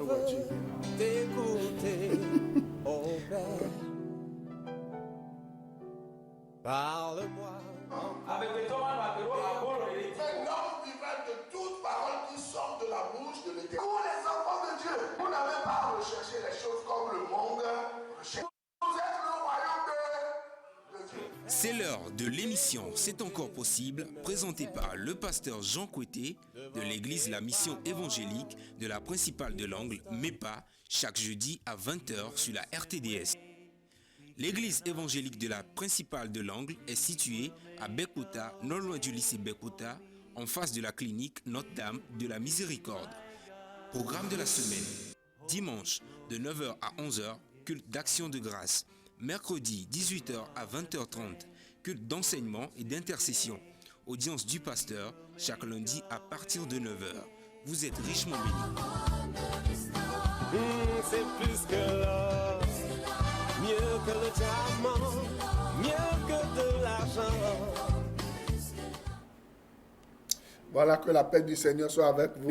veux t'écouter, oh Père. Parle-moi. Avec les hommes, un homme vivant de toute parole qui sort de la bouche de l'Éternel. Pour les enfants de Dieu, vous n'avez pas à rechercher les choses comme le monde recherche. Vous êtes le royaume de Dieu. C'est l'heure de l'émission C'est encore possible, présentée par le pasteur Jean Coueté de l'église La Mission évangélique de la principale de l'Angle, MEPA, chaque jeudi à 20h sur la RTDS. L'église évangélique de la principale de l'Angle est située à Bekota, non loin du lycée Bekota, en face de la clinique Notre-Dame de la Miséricorde. Programme de la semaine. Dimanche de 9h à 11h, culte d'action de grâce. Mercredi 18h à 20h30, culte d'enseignement et d'intercession. Audience du pasteur chaque lundi à partir de 9h. Vous êtes richement bénis. C'est plus que l'or, mieux que le diamant, mieux que de l'argent. Voilà, que la paix du Seigneur soit avec vous.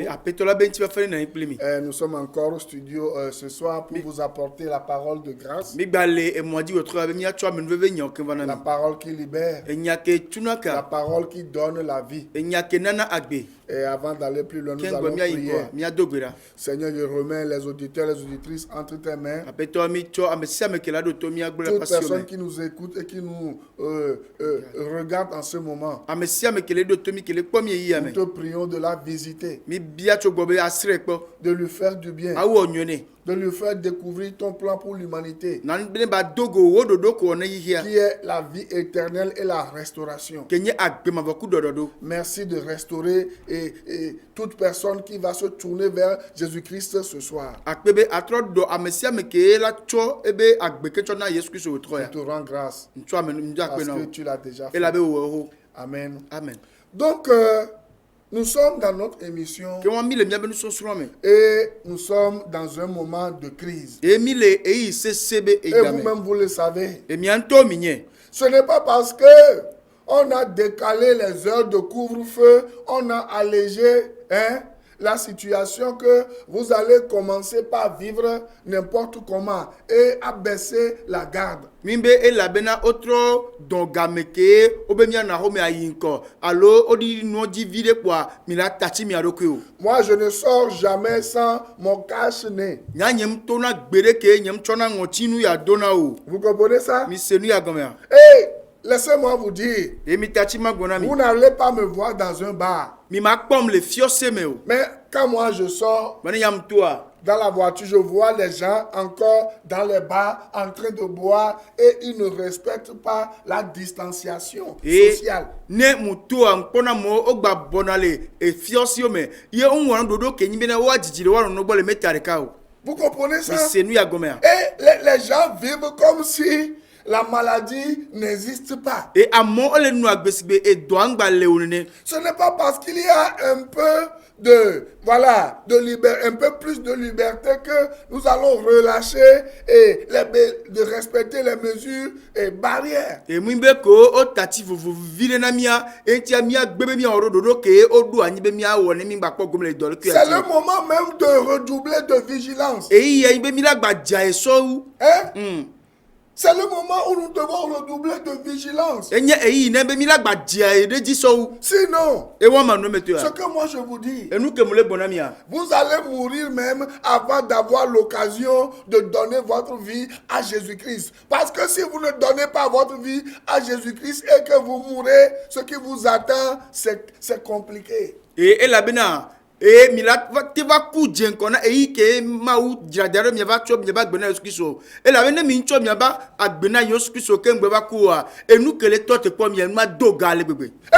Nous sommes encore au studio ce soir pour vous apporter la parole de grâce. La parole qui libère. La parole qui donne la vie. Et avant d'aller plus loin, nous allons prier. Seigneur, je remets les auditeurs et les auditrices entre tes mains. Toute personne qui nous écoute et qui nous regarde en ce moment. Nous te prions de la visiter. De lui faire du bien. De lui faire découvrir ton plan pour l'humanité. Qui est la vie éternelle et la restauration. Merci de restaurer et toute personne qui va se tourner vers Jésus-Christ ce soir. Je te rends grâce parce que tu l'as déjà fait. Amen. Donc, nous sommes dans notre émission et nous sommes dans un moment de crise. Et vous-même, vous le savez. Ce n'est pas parce que on a décalé les heures de couvre-feu, on a allégé la situation que vous allez commencer par vivre n'importe comment et à baisser la garde. Moi, je ne sors jamais sans mon cache-nez. Vous comprenez ça? Hey, laissez-moi vous dire, vous n'allez pas me voir dans un bar. Mais quand moi je sors dans la voiture, je vois les gens encore dans les bars en train de boire et ils ne respectent pas la distanciation sociale. Vous comprenez ça? Et les gens vivent comme si la maladie n'existe pas. Ce n'est pas parce qu'il y a un peu un peu plus de liberté que nous allons relâcher et de respecter les mesures et barrières. C'est le moment même de redoubler de vigilance. C'est le moment où nous devons redoubler de vigilance. Sinon, ce que moi je vous dis, vous allez mourir même avant d'avoir l'occasion de donner votre vie à Jésus-Christ. Parce que si vous ne donnez pas votre vie à Jésus-Christ et que vous mourrez, ce qui vous attend, c'est compliqué. Et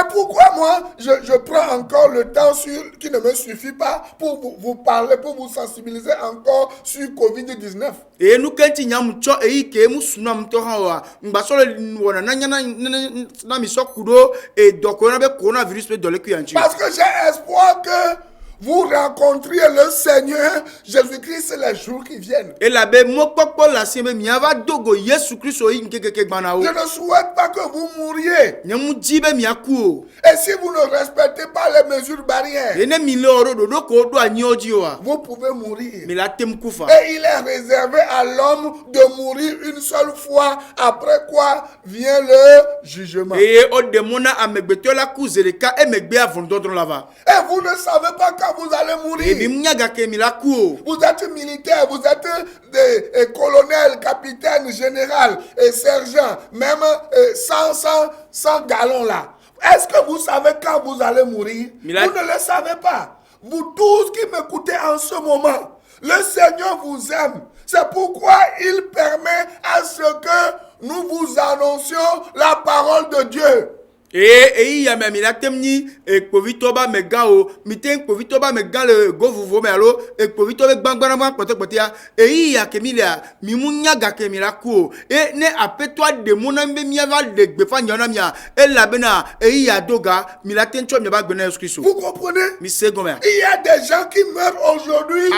pourquoi moi je prends encore le temps qui ne me suffit pas pour vous parler, pour vous sensibiliser encore sur Covid-19? Parce que j'ai espoir que vous rencontriez le Seigneur Jésus-Christ les jours qui viennent. Je ne souhaite pas que vous mouriez. Et si vous ne respectez pas les mesures barrières, vous pouvez mourir. Et il est réservé à l'homme de mourir une seule fois, après quoi vient le jugement. Et vous ne savez pas quand vous allez mourir. Vous êtes militaire, vous êtes des colonel, capitaine, général et sergent, même 100 galons là. Est-ce que vous savez quand vous allez mourir? Vous ne le savez pas. Vous tous qui m'écoutez en ce moment, le Seigneur vous aime. C'est pourquoi il permet à ce que nous vous annoncions la parole de Dieu. Et ya me la temni e povito ba me ga o miten povito ba me ga le go vuvo me alo e povito be gbangbana ba pote ya e ya kemilia mi munya ga kemila ku e ne apetwa de mona mbe mi va de gbefa nyona mia e la bena e ya doga mi la tencho mi ba gbena Jésus Christ. Vous comprenez? Mi se gomen. Il y a des gens qui meurent aujourd'hui et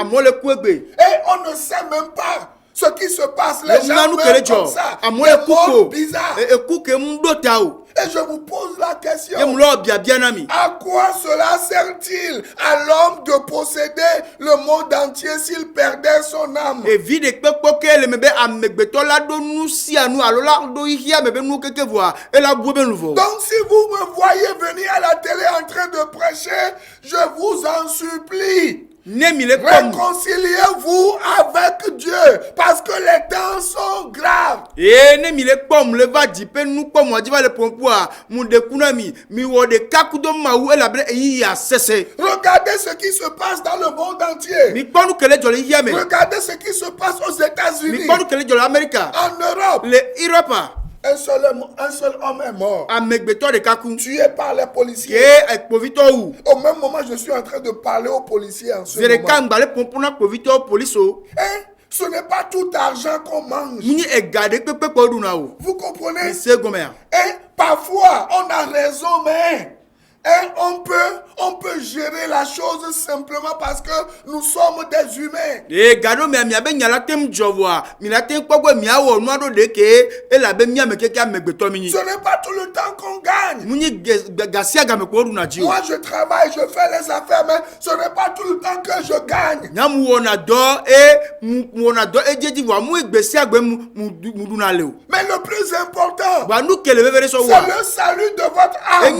on ne sait même pas ce qui se passe. Les gens meurent comme ça. Des morts bizarres. Et je vous pose la question. À quoi cela sert-il à l'homme de posséder le monde entier s'il perdait son âme? Donc si vous me voyez venir à la télé en train de prêcher, je vous en supplie, réconciliez-vous avec Dieu parce que les temps sont graves. Regardez ce qui se passe dans le monde entier. Regardez ce qui se passe aux États-Unis, en Europe. Un seul homme est mort, tué par les policiers. Au même moment, je suis en train de parler aux policiers en ce moment. Ce n'est pas tout argent qu'on mange. Vous comprenez? Et parfois, on a raison, mais on peut gérer la chose simplement parce que nous sommes des humains. Ce n'est pas tout le temps qu'on gagne. Moi, je travaille, je fais les affaires, mais ce n'est pas tout le temps que je gagne. Mais le plus important, c'est le salut de votre âme.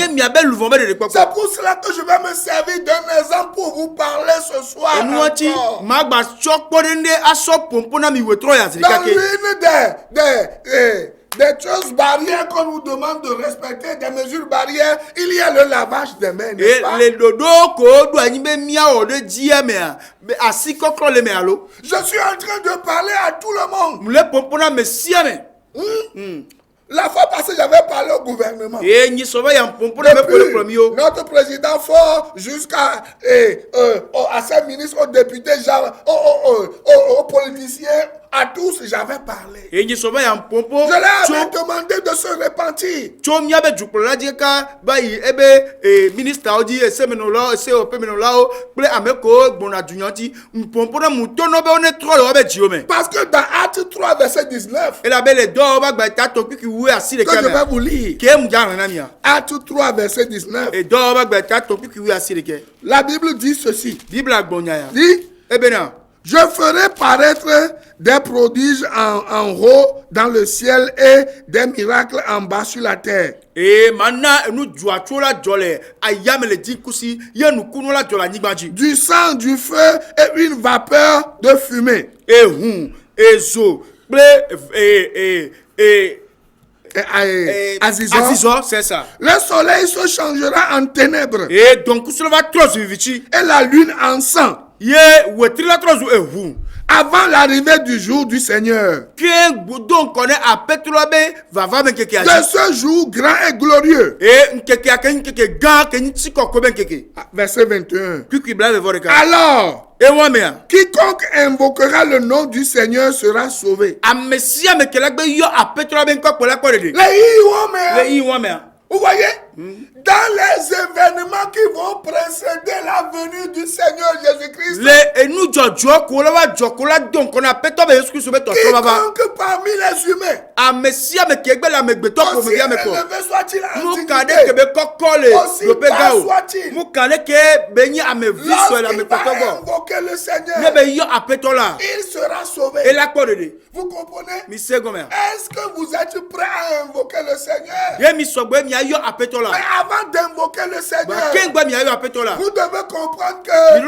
C'est pour cela que je vais me servir d'un exemple pour vous parler ce soir. Dans l'une des choses barrières qu'on nous demande de respecter, des mesures barrières, il y a le lavage des mains, n'est-ce pas? Je suis en train de parler à tout le monde. La fois passée, j'avais parlé au gouvernement. Depuis notre président fort jusqu'à ses ministres, aux députés, aux politiciens, à tous, j'avais parlé. Je leur avais demandé de se repentir. Parce que dans Actes 3, verset 19, que je vais vous lire. Actes 3, verset 19. La Bible dit ceci. Dit, je ferai paraître des prodiges en haut dans le ciel et des miracles en bas sur la terre. Du sang, du feu et une vapeur de fumée. Azizor, c'est ça. Le soleil se changera en ténèbres. Et la lune en sang. Avant l'arrivée du jour du Seigneur. De ce jour grand et glorieux. Verset 21. Alors, quiconque invoquera le nom du Seigneur sera sauvé. Vous voyez? dans les événements qui vont précéder la venue du Seigneur Jésus-Christ. Quiconque parmi les humains, aussi élevé soit-il en dignité, aussi bas soit-il, lorsqu'il va invoquer le Seigneur, il sera sauvé. Vous comprenez? Est-ce que vous êtes prêts à invoquer le Seigneur? Mais avant d'invoquer le Seigneur, vous devez comprendre que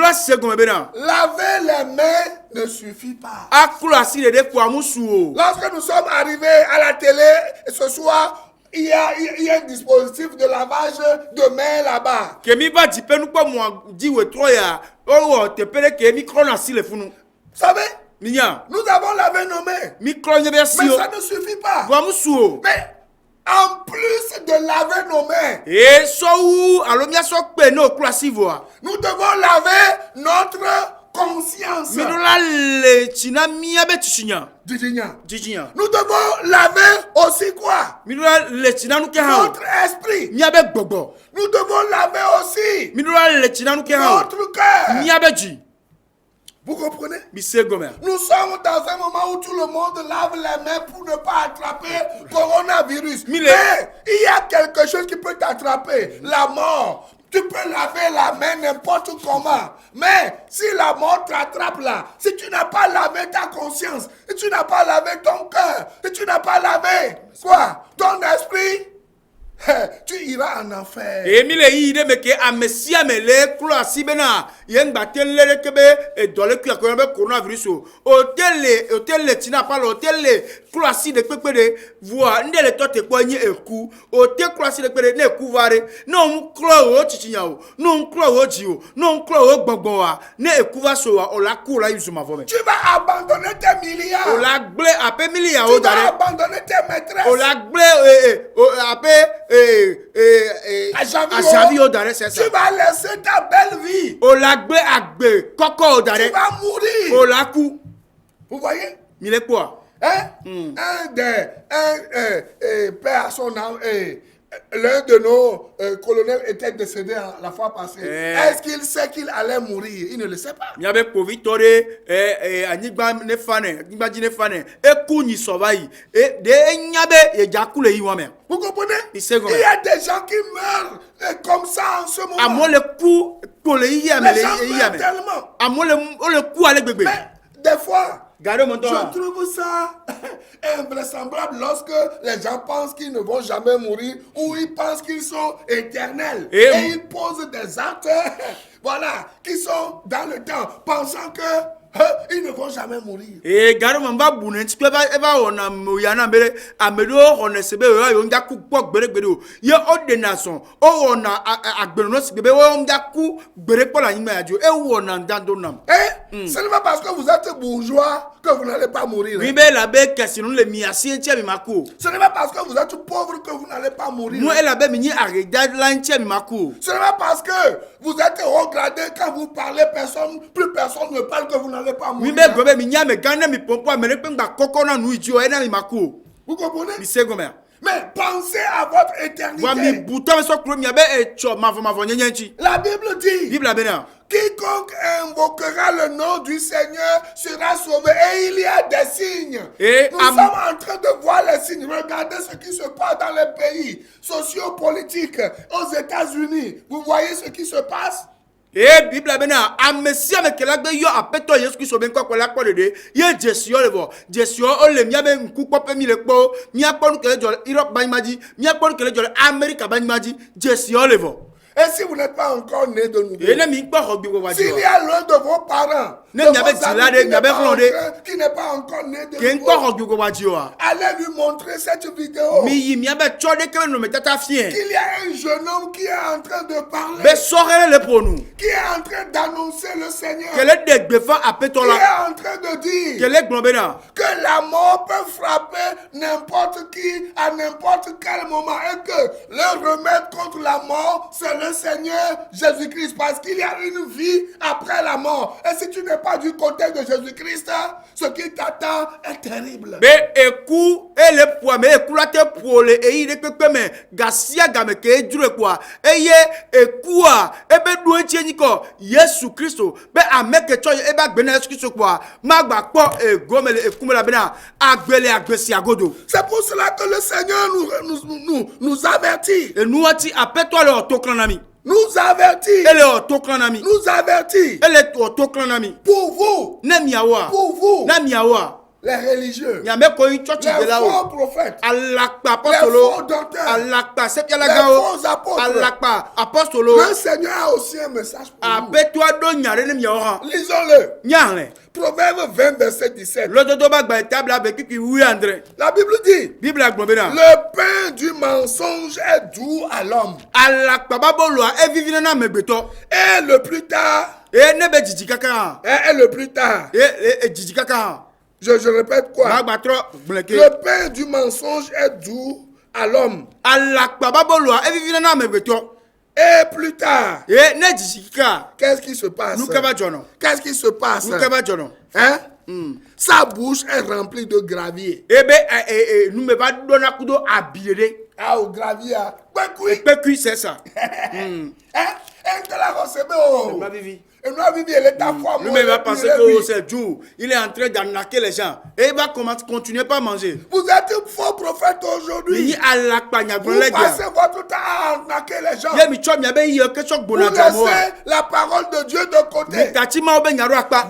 laver les mains ne suffit pas. Lorsque nous sommes arrivés à la télé ce soir, il y a un dispositif de lavage de mains là-bas. Vous savez, nous avons lavé nos mains, mais ça ne suffit pas. Mais en plus de laver nos mains, nous devons laver notre conscience. Nous devons laver aussi quoi? Notre esprit. Nous devons laver aussi notre cœur. Vous comprenez? Nous sommes dans un moment où tout le monde lave les mains pour ne pas attraper le coronavirus. Mais il y a quelque chose qui peut t'attraper, la mort. Tu peux laver la main n'importe comment. Mais si la mort t'attrape là, si tu n'as pas lavé ta conscience, si tu n'as pas lavé ton cœur, si tu n'as pas lavé quoi? Ton esprit, tu iras en enfer. Tu vas abandonner tes milliards. Tu vas abandonner tes maîtresses. Tu vas laisser ta belle vie. Tu vas mourir. Vous voyez? Père à son âme, l'un de nos colonels était décédé la fois passée. Est-ce qu'il sait qu'il allait mourir? Il ne le sait pas. Vous comprenez? Il y a des gens qui meurent comme ça en ce moment. Les gens meurent tellement. Mais des fois, je trouve ça invraisemblable lorsque les gens pensent qu'ils ne vont jamais mourir ou ils pensent qu'ils sont éternels. Et ils posent des actes voilà, qui sont dans le temps, pensant que ils ne vont jamais mourir. Ce n'est pas parce que vous êtes bourgeois que vous n'allez pas mourir. Ce n'est pas parce que vous êtes pauvre que vous n'allez pas mourir. Ce n'est pas parce que vous êtes haut gradé, quand vous parlez, plus personne ne parle que vous n'allez pas mourir. Vous comprenez? Mais pensez à votre éternité. La Bible dit, quiconque invoquera le nom du Seigneur sera sauvé. Et il y a des signes. Nous sommes en train de voir les signes. Regardez ce qui se passe dans les pays sociopolitiques aux États-Unis. Vous voyez ce qui se passe? Bible bena amesia mekelagbe yo apeto Yesu Kristo ben kwa la kpo dede ye jesio levo jesio ole mia be nku kpope mi le kpo mia kpo nkele jole Europe banyimaji mia kpo nkele jole America banyimaji jesio levo. Et si vous n'êtes pas encore né de nouveau, s'il y a l'un de vos parents qui n'est pas encore né de nouveau, allez lui montrer cette vidéo qu'il y a un jeune homme qui est en train de parler, qui est en train d'annoncer le Seigneur, qui est en train de dire que la mort peut frapper n'importe qui à n'importe quel moment et que le remède contre la mort, c'est le Seigneur Jésus-Christ parce qu'il y a une vie après la mort. Et si tu n'es pas du côté de Jésus-Christ, ce qui t'attend est terrible. Mais écoute, et le poids, mais écoute la te pour le et il est que mais Garcia game que dure quoi. Et quoi, et ben doué tieniko, Jésus Christ, ben avec que tu et ben ben Jésus quoi. Magba quoi et gomele et kumela bena agbele agbesi agodo. C'est pour cela que le Seigneur nous avertit. Et nous ati appelle-toi le autoclanami. Nous avertit. Et le autoclanami. Nous avertit. Et le autoclanami. Pour vous. Nemiawa. Pour vous. Nemiawa. Les religieux, les faux prophètes, les faux docteurs, les faux apôtres. Le Seigneur a aussi un message pour vous. Lisons-le. Proverbe 20, verset 17. La Bible dit, le pain du mensonge est doux à l'homme. Et le plus tard, je répète quoi? Le pain du mensonge est doux à l'homme. Et plus tard, qu'est-ce qui se passe? Qu'est-ce qui se passe? Hein? Sa bouche est remplie de gravier. Ah, au gravier. C'est ça. Et nous avons vu l'état fort. Lui-même va penser que c'est Dieu. Il est en train d'arnaquer les gens. Et il va continuer pas à manger. Vous êtes un faux prophète aujourd'hui. Vous passez votre temps à arnaquer les gens. Vous laissez la parole de Dieu de côté.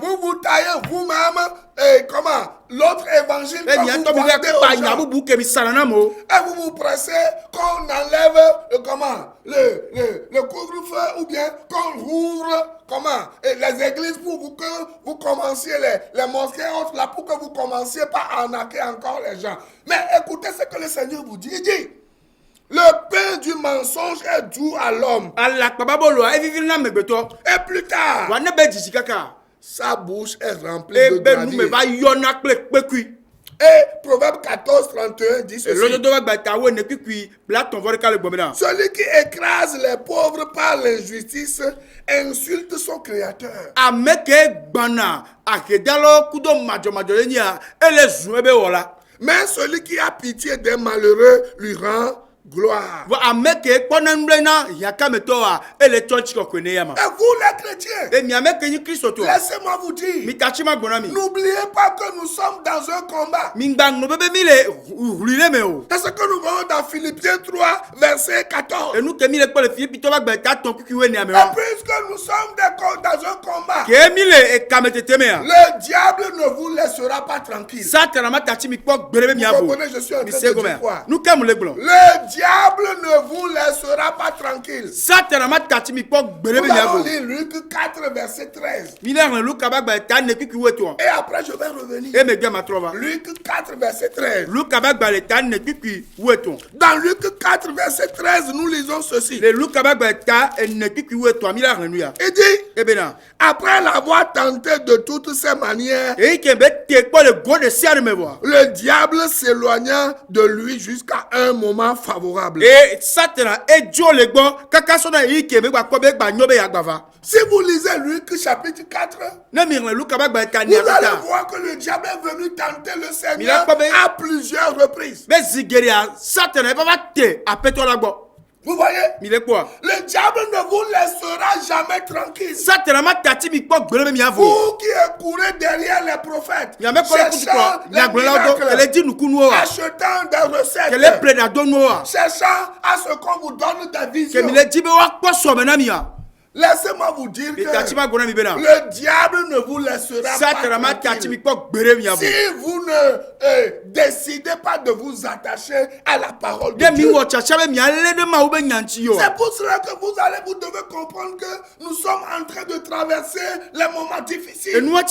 Vous vous taillez vous-même. Et comment? L'autre évangile que vous vendez aux gens. Et vous vous pressez qu'on enlève le couvre-feu ou bien qu'on rouvre les églises pour que vous commenciez les mosquées là pour que vous commenciez pas à arnaquer encore les gens. Mais écoutez ce que le Seigneur vous dit. Il dit, le pain du mensonge est doux à l'homme. Et plus tard, sa bouche est remplie de gravier. Et Proverbe 14, 31 dit ceci. Celui qui écrase les pauvres par l'injustice insulte son créateur. Mais celui qui a pitié des malheureux lui rend gloire. Et vous les chrétiens, laissez-moi vous dire, n'oubliez pas que nous sommes dans un combat. C'est ce que nous voyons dans Philippiens 3, verset 14. Et puisque nous sommes dans un combat, le diable ne vous laissera pas tranquille. Vous comprenez, je suis en train de dire quoi? Le diable ne vous laissera pas tranquille. Nous allons lire Luc 4, verset 13. Et après, je vais revenir. Luc 4, verset 13. Dans Luc 4, verset 13, nous lisons ceci. Il dit, après l'avoir tenté de toutes ses manières, le diable s'éloigna de lui jusqu'à un moment favorable. Si vous lisez Luc chapitre 4, vous allez voir que le diable est venu tenter le Seigneur à plusieurs reprises. Vous voyez? Le diable ne vous laissera jamais tranquille. Vous qui courez derrière les prophètes, cherchant les miracles, achetant des recettes, cherchant à ce qu'on vous donne des visions. Laissez-moi vous dire que le diable ne vous laissera pas tranquille. Si vous ne décidez pas de vous attacher à la parole de Dieu. C'est pour cela que vous devez comprendre que nous sommes en train de traverser les moments difficiles. Où le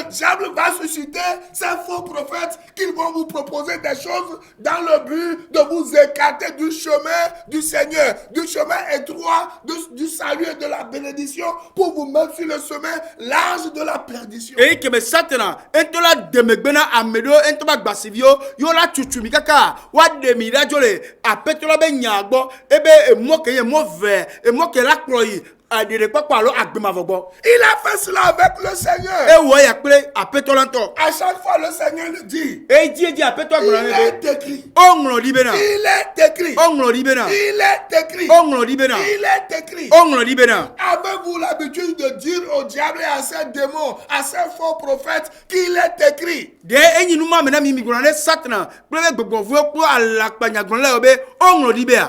diable va susciter ces faux prophètes qui vont vous proposer des choses dans le but de vous écarter du chemin du Seigneur, du chemin étroit joie du salut et de la bénédiction pour vous mettre sur le chemin large de la perdition. Et que me satana entola demegbena amedo entoba gbasivio yo la tuchumi kaka wa demi la jole apetola be nyagbo ebe emoke ye mo ve emoke la kroyi. Il a fait cela avec le Seigneur. À chaque fois, le Seigneur le dit. Il est écrit. Il est écrit. Avez-vous l'habitude de dire au diable et à ses démons, à ses faux prophètes qu'il est écrit?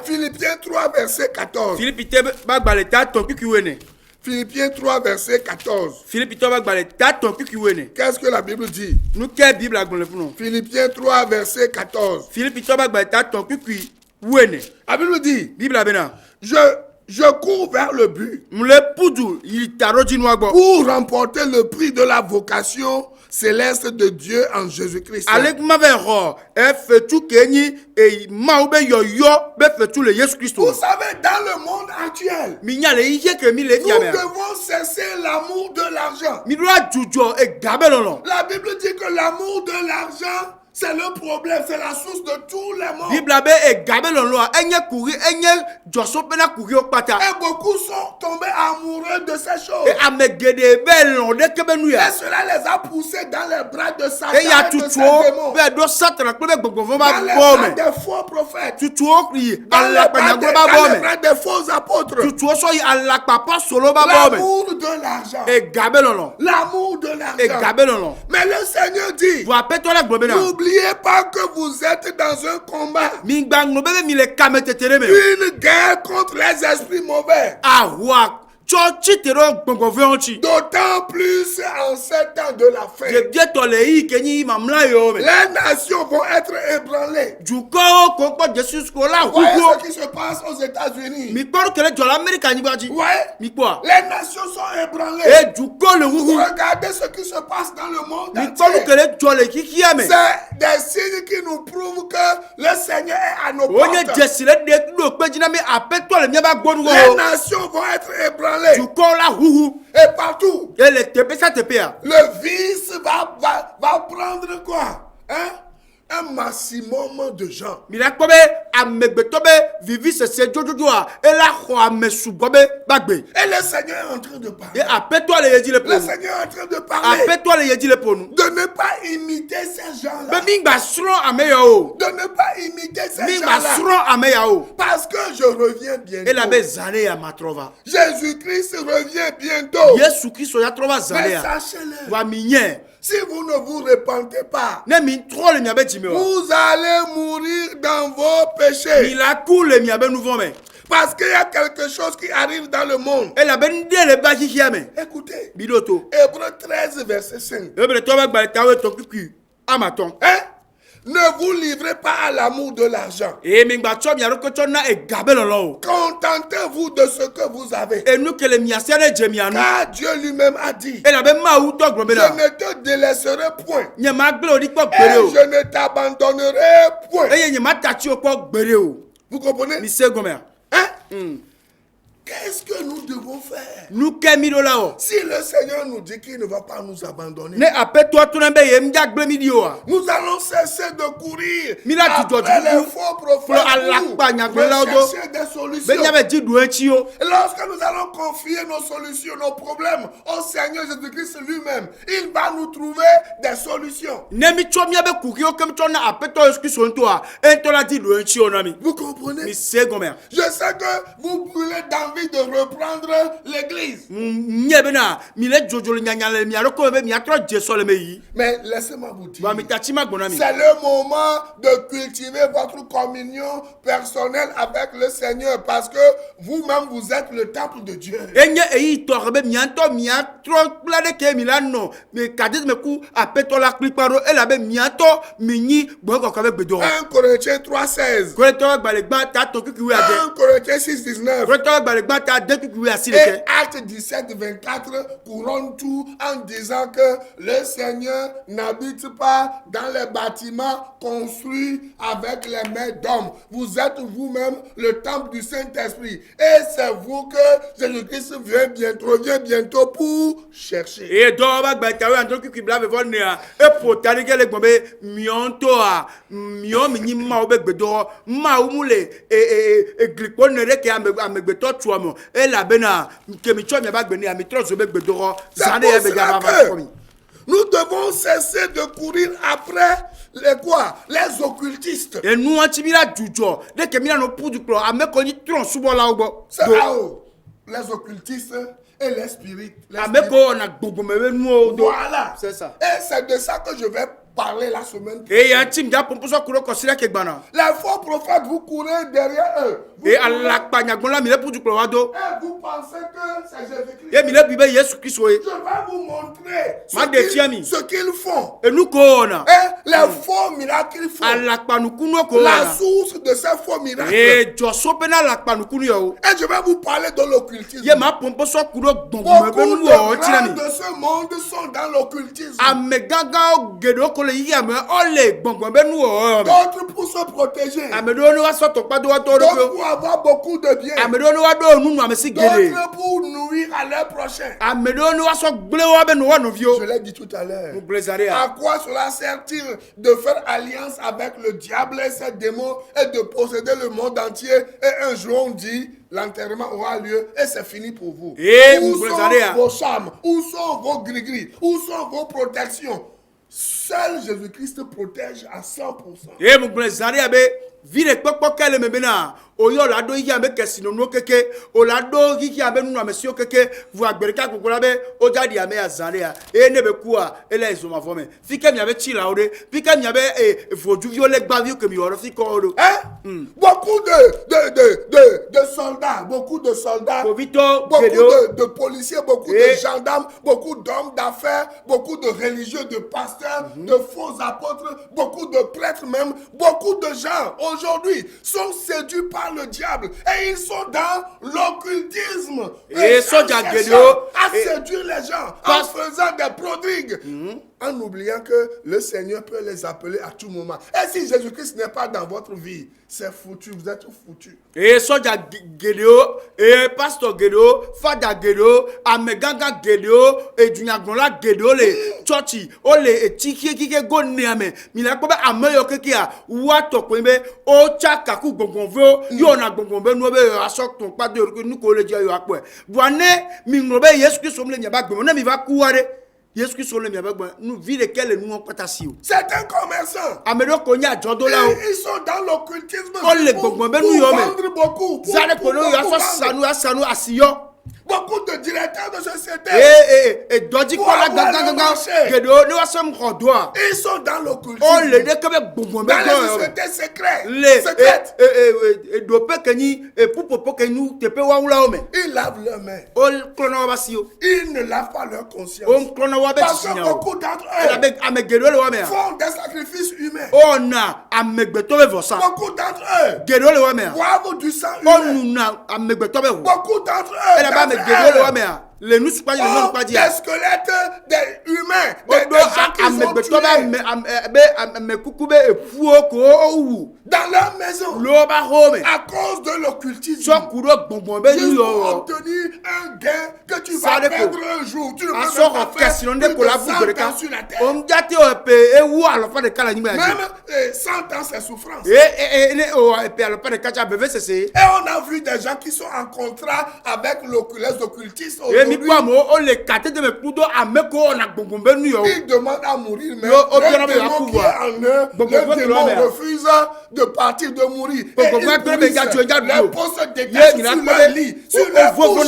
Philippiens 3, verset 14. Philippiens 3, verset 14. Qu'est-ce que la Bible dit? Philippiens 3, verset 14. La Bible dit, je cours vers le but pour remporter le prix de la vocation céleste de Dieu en Jésus-Christ. Vous savez, dans le monde actuel, nous devons cesser l'amour de l'argent. La Bible dit que l'amour de l'argent, c'est le problème, c'est la source de tous les maux. Et beaucoup sont tombés amoureux de ces choses. Et cela les a poussés dans les bras de Satan et de ses démons. Dans les bras des faux prophètes. Dans les bras des faux apôtres. L'amour de l'argent. L'amour de l'argent. Mais le Seigneur dit, n'oubliez pas que vous êtes dans un combat. Une guerre contre les esprits mauvais. D'autant plus en ces temps de la fin. Les nations vont être ébranlées. Voyez ce qui se passe aux États-Unis. Les nations sont ébranlées. Regardez ce qui se passe dans le monde entier. C'est des signes qui nous prouvent que le Seigneur est à nos portes. Les nations vont être ébranlées. Et partout. Le vice va prendre quoi? Un maximum de gens. Et le Seigneur est en train de parler. Le Seigneur est en train de parler. De ne pas imiter ces gens-là. De ne pas imiter ces gens-là. Parce que je reviens bientôt. Jésus-Christ revient bientôt. Mais sachez-le. Si vous ne vous repentez pas, vous allez mourir dans vos péchés. Parce qu'il y a quelque chose qui arrive dans le monde. Écoutez, Hébreux 13, verset 5. Ne vous livrez pas à l'amour de l'argent. Contentez-vous de ce que vous avez. Car Dieu lui-même a dit, je ne te délaisserai point. Et je ne t'abandonnerai point. Vous comprenez? Qu'est-ce que nous devons faire? Si le Seigneur nous dit qu'il ne va pas nous abandonner, nous allons cesser de courir après les faux prophètes pour chercher des solutions. Lorsque nous allons confier nos solutions, nos problèmes au Seigneur Jésus-Christ lui-même, il va nous trouver des solutions. Vous comprenez? Je sais que vous brûlez d'envie de reprendre l'église. Mais laissez-moi vous dire, c'est le moment de cultiver votre communion personnelle avec le Seigneur, parce que vous-même vous êtes le temple de Dieu. 1 Corinthiens 3:16. 1 Corinthiens 6:19. Et Acte 17, 24 couronne tout en disant que le Seigneur n'habite pas dans les bâtiments construits avec les mains d'hommes. Vous êtes vous-même le temple du Saint-Esprit. Et c'est vous que Jésus-Christ revient bientôt pour chercher. Et nous devons cesser de courir après les occultistes. Et nous les occultistes et les spirites. Voilà. C'est ça. Et c'est de ça que je vais parler la semaine prochaine. Les faux prophètes, vous courez derrière eux. Et vous pensez que c'est Jésus-Christ. Je vais vous montrer ce qu'ils font. Et les faux miracles qu'ils font. La source de ces faux miracles. Et je vais vous parler de l'occultisme. Beaucoup de grands de ce monde sont dans l'occultisme. D'autres pour se protéger. D'autres pour avoir beaucoup de biens. D'autres pour nourrir à leur prochain. Je l'ai dit tout à l'heure. À quoi cela sert-il de faire alliance avec le diable et ses démons et de posséder le monde entier? Et un jour on dit l'enterrement aura lieu et c'est fini pour vous. Où sont vos charmes? Où sont vos gris-gris? Où sont vos protections? Seul Jésus-Christ protège à 100%. Oyo lado yi ambe kesino no keke o lado yi ambe nu amesio keke vu agbereka kokora be o jadi ame azalea e ne be kuwa ele izoma fome fike mi abe chila ode fike mi abe voju viole gbavio ke mi oro fike odo beaucoup de soldats, beaucoup de soldats, beaucoup de policiers, beaucoup de gendarmes, beaucoup d'hommes d'affaires, beaucoup de religieux, de pasteurs, de faux apôtres, beaucoup de prêtres même, beaucoup de gens aujourd'hui sont séduits par le diable et ils sont dans l'occultisme et à séduire les gens en faisant des prodigues en oubliant que le Seigneur peut les appeler à tout moment. Et si Jésus-Christ n'est pas dans votre vie, c'est foutu, vous êtes foutu. Et soja Gédéo, et pasteur Gédéo, fada Gédéo, ameganga Gédéo, et dunyagola Gédéo, les tchotchi, et tiki kike go neame, mina kobe ameyo kekia, wato kwembe, o chakaku gongonvo, yona gongombe nobe asok ton pas de nous ko le dia yo akwe. Boane mingobe Yesu Christ somle nyabak, on mi va couare. Nous vivons lesquels nous avons passé. C'est un commerçant. Ils sont dans l'occultisme. Pour vendre beaucoup. Beaucoup de directeurs de société. Ils sont dans l'occultisme. Dans les sociétés secrètes. Ils lavent leurs mains. Ils ne lavent pas leur conscience. Parce que beaucoup d'entre eux font des sacrifices humains. Beaucoup d'entre eux boivent du sang humain. Beaucoup d'entre eux les nous pas des squelettes des humains, des gens qui sont tués dans leur maison à cause de l'occultisme. Ils ont obtenu un gain que tu vas perdre un jour. Tu ne peux pas faire plus de 100 ans sur la terre. Même 100 ans c'est souffrance. Et on a vu des gens qui sont en contrat avec les occultistes aujourd'hui. Ils demandent à mourir, mais le démon qui est en eux, le démon refuse de partir de mourir. Et les peaux se détachent sur leur lit, sur leur bouche.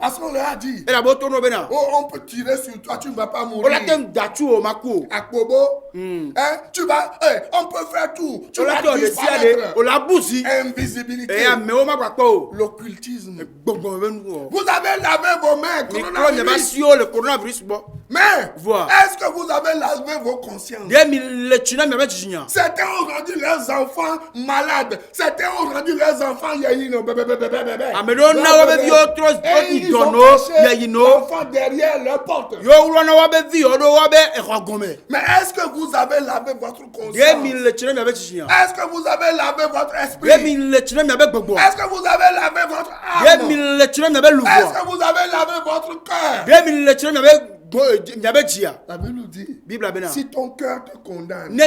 Parce qu'on leur a dit, on peut tirer sur toi, tu ne vas pas mourir. Akbobo, on peut faire tout. Tu vas disparaître. Invisibilité. L'occultisme. Vous avez lavé vos mains. Coronavirus. Mais est-ce que vous avez lavé vos consciences? Certains ont rendu leurs enfants malades. Certains ont rendu leurs enfants yayino. Et ils ont caché l'enfant derrière leur porte. Mais est-ce que vous avez lavé votre conscience? Est-ce que vous avez lavé votre esprit? Est-ce que vous avez lavé votre âme? Est-ce que vous avez lavé votre cœur? La Bible nous dit, si ton cœur te condamne,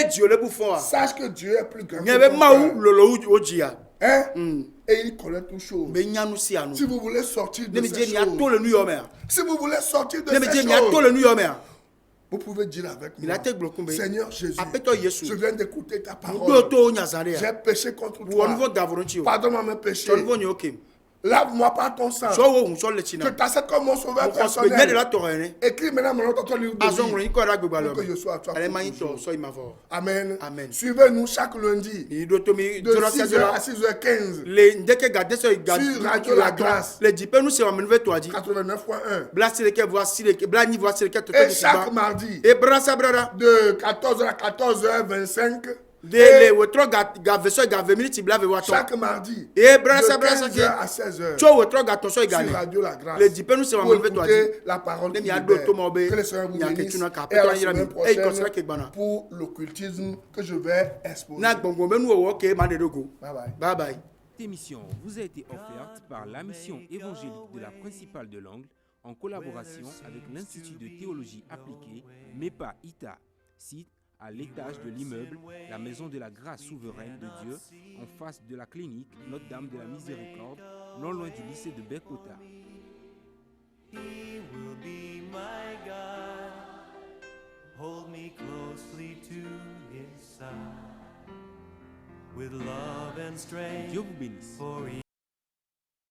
sache que Dieu est plus grand que ton cœur. Hein? Et il connaît toutes choses. Si vous voulez sortir de ces choses, si vous voulez sortir de ces choses, vous pouvez dire avec moi, Seigneur Jésus, je viens d'écouter ta parole. J'ai péché contre toi. Pardonne-moi mes péchés. Lave-moi par ton sang. Je t'accepte comme mon sauveur personnel. Écris maintenant mon nom dans ton livre de vie. Pour que je sois à toi. Amen. Amen. Suivez-nous chaque lundi de 6h à 6h15 sur Radio La Grâce 89.1. Et chaque mardi de 14h à 14h25. Chaque mardi de 15h à 16h sur Radio La Grâce pour écouter la parole qui libère. Que le Seigneur vous bénisse et à la semaine prochaine pour l'occultisme que je vais exposer. Bye bye. Cette émission vous a été offerte par la mission évangélique de la principale de l'Angle en collaboration avec l'Institut de théologie appliquée MEPA ITA, site à l'étage de l'immeuble La Maison de la Grâce Souveraine de Dieu, en face de la clinique Notre-Dame de la Miséricorde, non loin du lycée de Bekota. He will be my God. Hold me closely to his side. With love and strength. Dieu vous bénisse.